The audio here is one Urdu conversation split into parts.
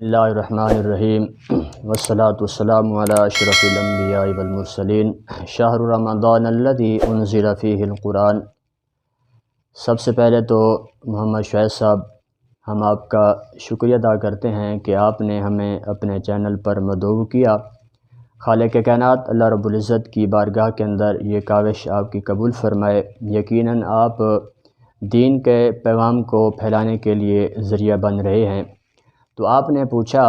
اللہ الرحمن الرحیم والصلاة والسلام علی اشرف الانبیاء والمرسلین شہر رمضان الذی انزل فیہ القرآن۔ سب سے پہلے تو محمد شعیب صاحب ہم آپ کا شکریہ ادا کرتے ہیں کہ آپ نے ہمیں اپنے چینل پر مدعو کیا۔ خالق کائنات اللہ رب العزت کی بارگاہ کے اندر یہ کاوش آپ کی قبول فرمائے۔ یقیناً آپ دین کے پیغام کو پھیلانے کے لیے ذریعہ بن رہے ہیں۔ تو آپ نے پوچھا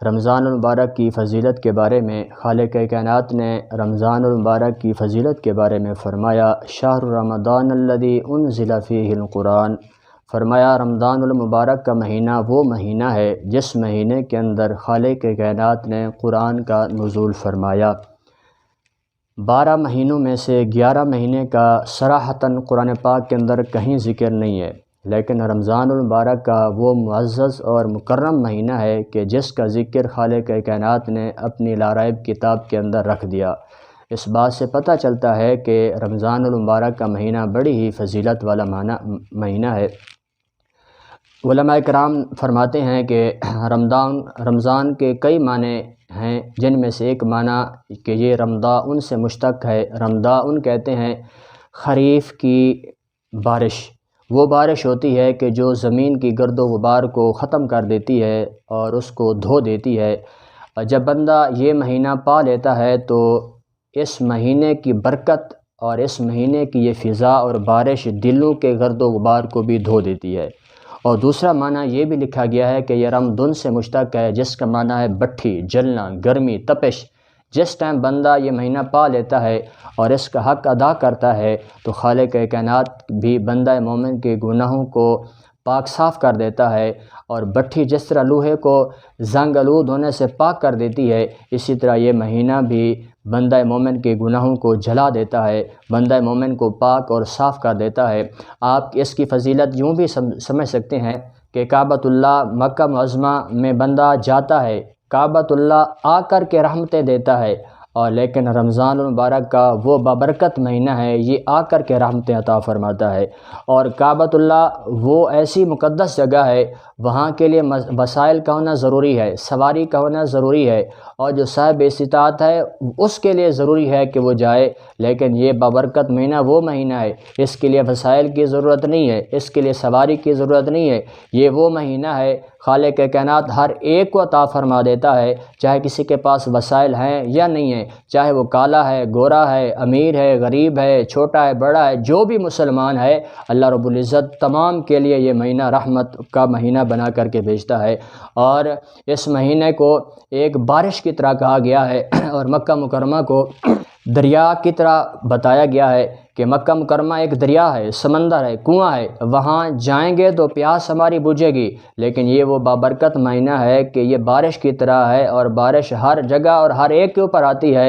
رمضان المبارک کی فضیلت کے بارے میں۔ خالق کائنات نے رمضان المبارک کی فضیلت کے بارے میں فرمایا شہر رمضان الذی انزل فیہ القرآن، فرمایا رمضان المبارک کا مہینہ وہ مہینہ ہے جس مہینے کے اندر خالق کائنات نے قرآن کا نزول فرمایا۔ 12 مہینوں میں سے 11 مہینے کا صراحتاً قرآن پاک کے اندر کہیں ذکر نہیں ہے، لیکن رمضان المبارک کا وہ معزز اور مکرم مہینہ ہے کہ جس کا ذکر خالق کائنات نے اپنی لارائب کتاب کے اندر رکھ دیا۔ اس بات سے پتہ چلتا ہے کہ رمضان المبارک کا مہینہ بڑی ہی فضیلت والا مہینہ ہے۔ علماء کرام فرماتے ہیں کہ رمضان کے کئی معنی ہیں، جن میں سے ایک معنی کہ یہ رمضان سے مشتق ہے۔ رمضان کہتے ہیں خریف کی بارش، وہ بارش ہوتی ہے کہ جو زمین کی گرد و غبار کو ختم کر دیتی ہے اور اس کو دھو دیتی ہے۔ جب بندہ یہ مہینہ پا لیتا ہے تو اس مہینے کی برکت اور اس مہینے کی یہ فضا اور بارش دلوں کے گرد و غبار کو بھی دھو دیتی ہے۔ اور دوسرا معنی یہ بھی لکھا گیا ہے کہ یہ رمضان سے مشتق ہے، جس کا معنی ہے بھٹی، جلنا، گرمی، تپش۔ جس ٹائم بندہ یہ مہینہ پا لیتا ہے اور اس کا حق ادا کرتا ہے تو خالق کائنات بھی بندہ مومن کے گناہوں کو پاک صاف کر دیتا ہے، اور بھٹی جس طرح لوہے کو زنگ آلود ہونے سے پاک کر دیتی ہے، اسی طرح یہ مہینہ بھی بندہ مومن کے گناہوں کو جلا دیتا ہے، بندہ مومن کو پاک اور صاف کر دیتا ہے۔ آپ اس کی فضیلت یوں بھی سمجھ سکتے ہیں کہ کعبۃ اللہ مکہ معظمہ میں بندہ جاتا ہے، کعبۃ اللہ آ کر کے رحمتیں دیتا ہے، اور لیکن رمضان المبارک کا وہ بابرکت مہینہ ہے، یہ آ کر کے رحمتیں عطا فرماتا ہے۔ اور کعبۃ اللہ وہ ایسی مقدس جگہ ہے، وہاں کے لیے وسائل کا ہونا ضروری ہے، سواری کا ہونا ضروری ہے، اور جو صاحب استطاعت ہے اس کے لیے ضروری ہے کہ وہ جائے۔ لیکن یہ بابرکت مہینہ وہ مہینہ ہے، اس کے لیے وسائل کی ضرورت نہیں ہے، اس کے لیے سواری کی ضرورت نہیں ہے۔ یہ وہ مہینہ ہے خالق کائنات ہر ایک کو عطا فرما دیتا ہے، چاہے کسی کے پاس وسائل ہیں یا نہیں ہیں، چاہے وہ کالا ہے، گورا ہے، امیر ہے، غریب ہے، چھوٹا ہے، بڑا ہے، جو بھی مسلمان ہے، اللہ رب العزت تمام کے لیے یہ مہینہ رحمت کا مہینہ بنا کر کے بھیجتا ہے۔ اور اس مہینے کو ایک بارش کی طرح کہا گیا ہے، اور مکہ مکرمہ کو دریا کی طرح بتایا گیا ہے کہ مکہ مکرمہ ایک دریا ہے، سمندر ہے، کنواں ہے، وہاں جائیں گے تو پیاس ہماری بجھے گی، لیکن یہ وہ بابرکت مہینہ ہے کہ یہ بارش کی طرح ہے، اور بارش ہر جگہ اور ہر ایک کے اوپر آتی ہے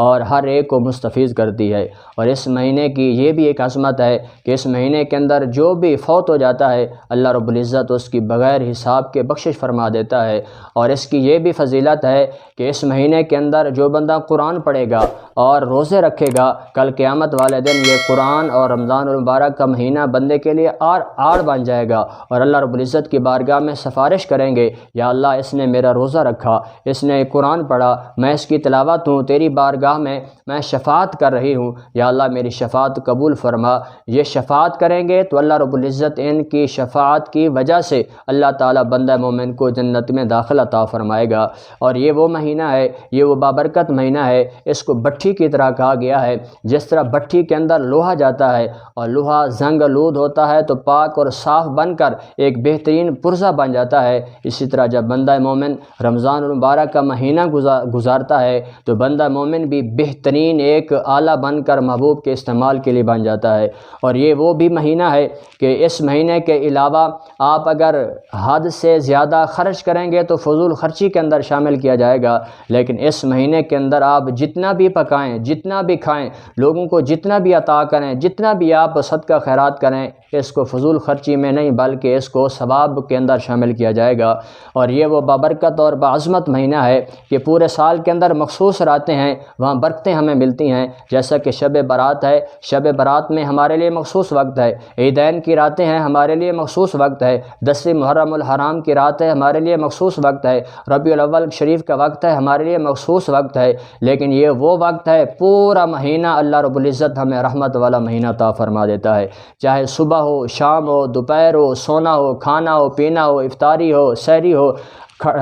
اور ہر ایک کو مستفیض کرتی ہے۔ اور اس مہینے کی یہ بھی ایک عظمت ہے کہ اس مہینے کے اندر جو بھی فوت ہو جاتا ہے اللہ رب العزت اس کی بغیر حساب کے بخشش فرما دیتا ہے۔ اور اس کی یہ بھی فضیلت ہے کہ اس مہینے کے اندر جو بندہ قرآن پڑھے گا اور روزے رکھے گا، کل قیامت والے دن یہ قرآن اور رمضان المبارک کا مہینہ بندے کے لیے آڑ بن جائے گا، اور اللہ رب العزت کی بارگاہ میں سفارش کریں گے، یا اللہ اس نے میرا روزہ رکھا، اس نے قرآن پڑھا، میں اس کی تلاوت ہوں، تیری بارگاہ میں شفاعت کر رہی ہوں، یا اللہ میری شفاعت قبول فرما۔ یہ شفاعت کریں گے تو اللہ رب العزت ان کی شفاعت کی وجہ سے اللہ تعالیٰ بندہ مومن کو جنت میں داخل عطا فرمائے گا۔ اور یہ وہ مہینہ ہے، یہ وہ بابرکت مہینہ ہے، اس کو بھٹی کی طرح کہا گیا ہے۔ جس طرح بھٹی کے اندر لوہا جاتا ہے اور لوہا زنگ آلود ہوتا ہے تو پاک اور صاف بن کر ایک بہترین پرزہ بن جاتا ہے، اسی طرح جب بندہ مومن رمضان المبارک کا مہینہ گزارتا ہے تو بندہ مومن بھی بہترین ایک آلہ بن کر محبوب کے استعمال کے لیے بن جاتا ہے۔ اور یہ وہ بھی مہینہ ہے کہ اس مہینے کے علاوہ آپ اگر حد سے زیادہ خرچ کریں گے تو فضول خرچی کے اندر شامل کیا جائے گا، لیکن اس مہینے کے اندر آپ جتنا بھی پکائیں، جتنا بھی کھائیں، لوگوں کو جتنا بھی عطا عطا کریں۔ جتنا بھی آپ صدقہ خیرات کریں اس کو فضول خرچی میں نہیں بلکہ اس کو ثواب کے اندر شامل کیا جائے گا۔ اور یہ وہ بابرکت اور بعظمت مہینہ ہے کہ پورے سال کے اندر مخصوص راتیں ہیں، وہاں برکتیں ہمیں ملتی ہیں، جیسا کہ شب برات ہے، شب برات میں ہمارے لیے مخصوص وقت ہے، عیدین کی راتیں ہیں ہمارے لیے مخصوص وقت ہے، 10 محرم الحرام کی رات ہے ہمارے لیے مخصوص وقت ہے، ربیع الاول شریف کا وقت ہے ہمارے لیے مخصوص وقت ہے۔ لیکن یہ وہ وقت ہے، پورا مہینہ اللہ رب العزت ہمیں رحمت والا مہینہ عطا فرما دیتا ہے، چاہے صبح ہو، شام ہو، دوپہر ہو، سونا ہو، کھانا ہو، پینا ہو، افطاری ہو، سحری ہو،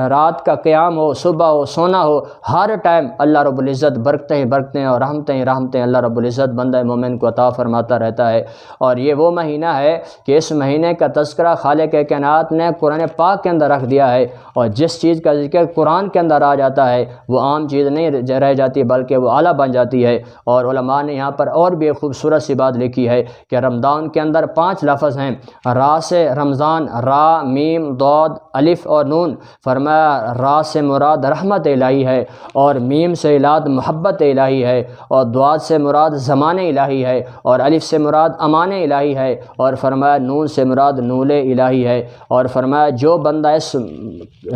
رات کا قیام ہو، صبح ہو، سونا ہو، ہر ٹائم اللہ رب العزت برکتیں ہی برکتیں اور رحمتیں ہی رحمتیں اللہ رب العزت بندہ مومن کو عطا فرماتا رہتا ہے۔ اور یہ وہ مہینہ ہے کہ اس مہینے کا تذکرہ خالق کائنات نے قرآن پاک کے اندر رکھ دیا ہے، اور جس چیز کا ذکر قرآن کے اندر آ جاتا ہے وہ عام چیز نہیں رہ جاتی بلکہ وہ اعلیٰ بن جاتی ہے۔ اور علماء نے یہاں پر اور بھی ایک خوبصورت سی بات لکھی ہے کہ رمضان کے اندر 5 لفظ ہیں، را سے رمضان، را، میم، ضاد، الف اور نون۔ فرمایا را سے مراد رحمت الہی ہے، اور میم سے مراد محبت الہی ہے، اور ضاد سے مراد زمان الہی ہے، اور الف سے مراد امان الہی ہے، اور فرمایا نون سے مراد نور الہی ہے۔ اور فرمایا جو بندہ اس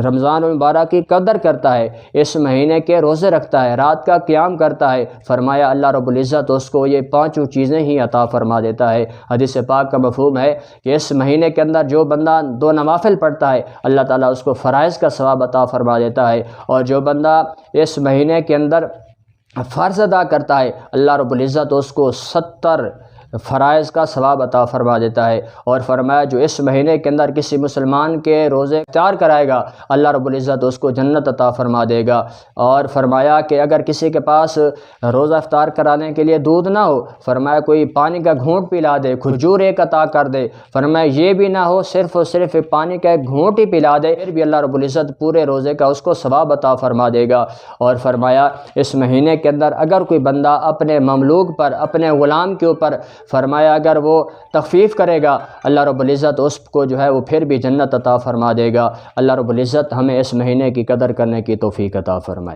رمضان المبارک کی قدر کرتا ہے، اس مہینے کے روزے رکھتا ہے، رات کا قیام کرتا ہے، فرمایا اللہ رب العزت اس کو یہ 5 چیزیں ہی عطا فرما دیتا ہے۔ حدیث پاک کا مفہوم ہے کہ اس مہینے کے اندر جو بندہ 2 نوافل پڑھتا ہے اللہ تعالیٰ اس کو فرائض کا ثواب عطا فرما دیتا ہے، اور جو بندہ اس مہینے کے اندر فرض ادا کرتا ہے اللہ رب العزت اس کو 70 فرائض کا ثواب عطا فرما دیتا ہے۔ اور فرمایا جو اس مہینے کے اندر کسی مسلمان کے روزے افطار کرائے گا اللہ رب العزت اس کو جنت عطا فرما دے گا۔ اور فرمایا کہ اگر کسی کے پاس روزہ افطار کرانے کے لیے دودھ نہ ہو، فرمایا کوئی پانی کا گھونٹ پلا دے، کھجور ایک عطا کر دے، فرمایا یہ بھی نہ ہو صرف اور صرف پانی کا ایک گھونٹ ہی پلا دے، پھر بھی اللہ رب العزت پورے روزے کا اس کو ثواب عطا فرما دے گا۔ اور فرمایا اس مہینے کے اندر اگر کوئی بندہ اپنے مملوک پر، اپنے غلام کے اوپر فرمایا اگر وہ تخفیف کرے گا اللہ رب العزت اس کو جو ہے وہ پھر بھی جنت عطا فرما دے گا۔ اللہ رب العزت ہمیں اس مہینے کی قدر کرنے کی توفیق عطا فرمائے۔